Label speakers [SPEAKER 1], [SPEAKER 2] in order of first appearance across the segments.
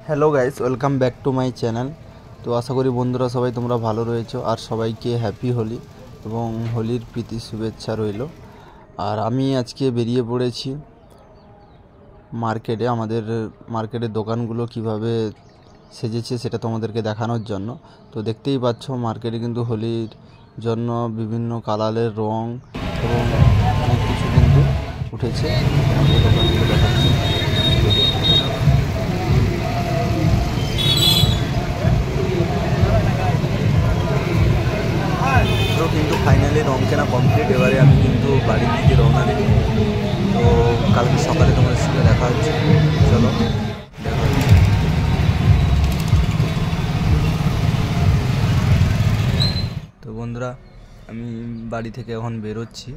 [SPEAKER 1] Hello guys, welcome back to my channel. তো আশা করি বন্ধুরা সবাই তোমরা ভালো রয়েছো আর সবাইকে হ্যাপি হোলি এবং হোলির প্রীতি শুভেচ্ছা রইল। আর আমি আজকে বেরিয়ে পড়েছি মার্কেটে, আমাদের মার্কেটের দোকানগুলো কিভাবে সেজেছে সেটা তোমাদেরকে দেখানোর জন্য। তো দেখতেই পাচ্ছ মার্কেটে কিন্তু হোলির জন্য বিভিন্ন কালারের রং এবং অনেক কিছু কিন্তু উঠেছে। দোকানগুলো দেখাচ্ছি। তো কিন্তু ফাইনালি রং কেনা কমপ্লিট। এবারে আমি কিন্তু বাড়ির দিকে রওনা দিই। তো কালকে সকালে তোমাদের সঙ্গে দেখা হচ্ছে। চলো দেখা হচ্ছে। তো বন্ধুরা, আমি বাড়ি থেকে এখন বেরোচ্ছি।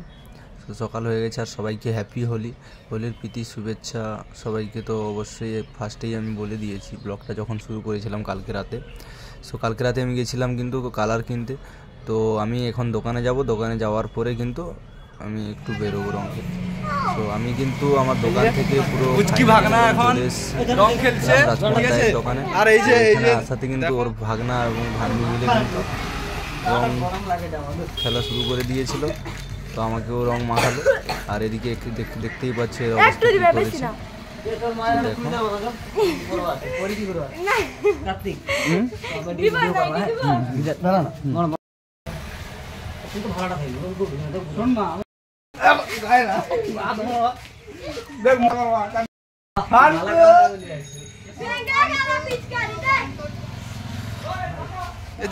[SPEAKER 1] তো সকাল হয়ে গেছে আর সবাইকে হ্যাপি হোলি, হোলির প্রীতি শুভেচ্ছা সবাইকে। তো অবশ্যই ফার্স্টেই আমি বলে দিয়েছি ব্লগটা যখন শুরু করেছিলাম কালকে রাতে। সো কালকে রাতে আমি গেছিলাম কিন্তু কালার কিনতে। তো আমি এখন দোকানে যাব, দোকানে যাওয়ার পরে কিন্তু আমি একটু বেরোবো রং খেলতে। তো আমি কিন্তু আমার দোকান থেকে পুরো দোকানে, আর এই যে সাথে কিন্তু ওর ভাগনা এবং ভাগ্নি মিলে কিন্তু রং খেলা শুরু করে দিয়েছিল। তো আমাকেও রং মাখালো। আর এদিকে দেখতেই পাচ্ছি এর অবস্থা কি করেছে।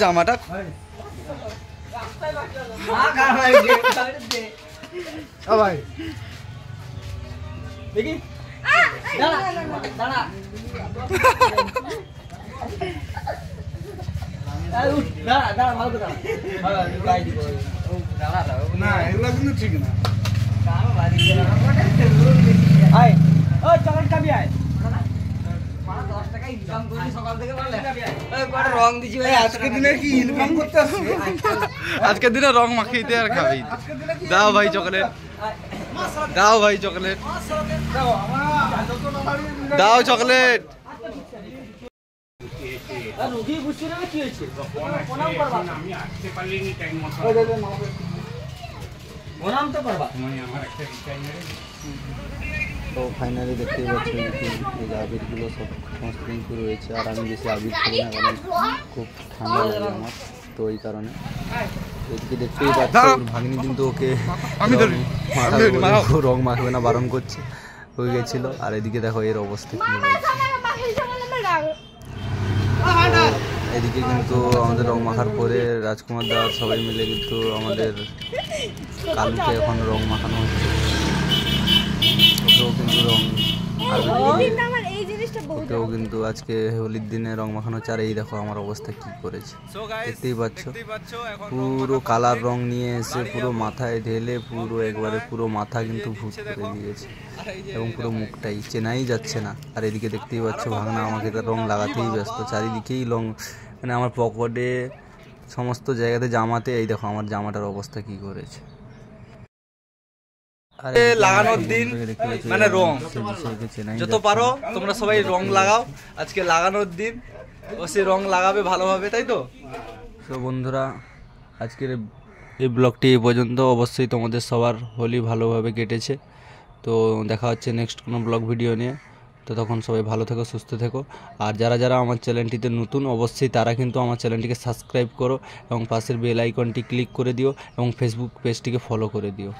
[SPEAKER 2] জামাটা ভাই দেখি ঠিক না চকলেট খাবি আয় রং দিচ্ছি ভাই। আজকের দিনে কি ইনকাম করতে আসছে? আজকের দিনে রং মাখিয়ে আর খাবি। দাও ভাই চকলেট, দাও ভাই চকলেট, দাও চকলেট।
[SPEAKER 1] তো ফাইনালি দেখতেই পাচ্ছি এই আবিরগুলো সমস্ত কিন্তু রয়েছে। আর আমি বেশি আবির খেলি না, কারণ খুব ঠান্ডা লাগে আমার। তো এই কারণে এদিকে দেখতেই পাচ্ছি ভাগ্নি কিন্তু ওকে রং মাখবে না বারণ করছে, হয়ে গেছিল। আর এদিকে দেখো এর অবস্থা কি হয়েছে। এদিকে কিন্তু আমাদের রং মাখার পরে রাজকুমার দা সবাই মিলে কিন্তু আমাদের কালুকে এখন রং মাখানো হচ্ছে। ওকেও কিন্তু আজকে হোলির দিনে রং মাখানো হচ্ছে। আর এই দেখো আমার অবস্থা কি করেছে, দেখতেই পাচ্ছ। পুরো কালার রং নিয়ে এসে পুরো মাথায় ঢেলে পুরো একবারে পুরো মাথা কিন্তু ভূত করে দিয়েছে এবং পুরো মুখটাই চেনাই যাচ্ছে না। আর এদিকে দেখতেই পাচ্ছ ভাগনা আমাকে তার রং লাগাতেই ব্যস্ত। চারিদিকেই রং, মানে আমার পকেটে সমস্ত জায়গাতে, জামাতে। এই দেখো আমার জামাটার অবস্থা কি করেছে।
[SPEAKER 2] লাগানোর দিন মানে রং যত পারো তোমরা সবাই রং লাগাও। আজকে লাগানোর দিন, অবশ্যই রং লাগাবে ভালোভাবে, তাই তো?
[SPEAKER 1] তো বন্ধুরা, আজকের এই ব্লগটি এই পর্যন্ত। অবশ্যই তোমাদের সবার হোলি ভালোভাবে কেটেছে। তো দেখা হচ্ছে নেক্সট কোনো ব্লগ ভিডিও নিয়ে। তো তখন সবাই ভালো থেকো, সুস্থ থেকো। আর যারা যারা আমার চ্যানেলটিতে নতুন, অবশ্যই তারা কিন্তু আমার চ্যানেলটিকে সাবস্ক্রাইব করো এবং পাশের বেল আইকনটি ক্লিক করে দিও এবং ফেসবুক পেজটিকে ফলো করে দিও।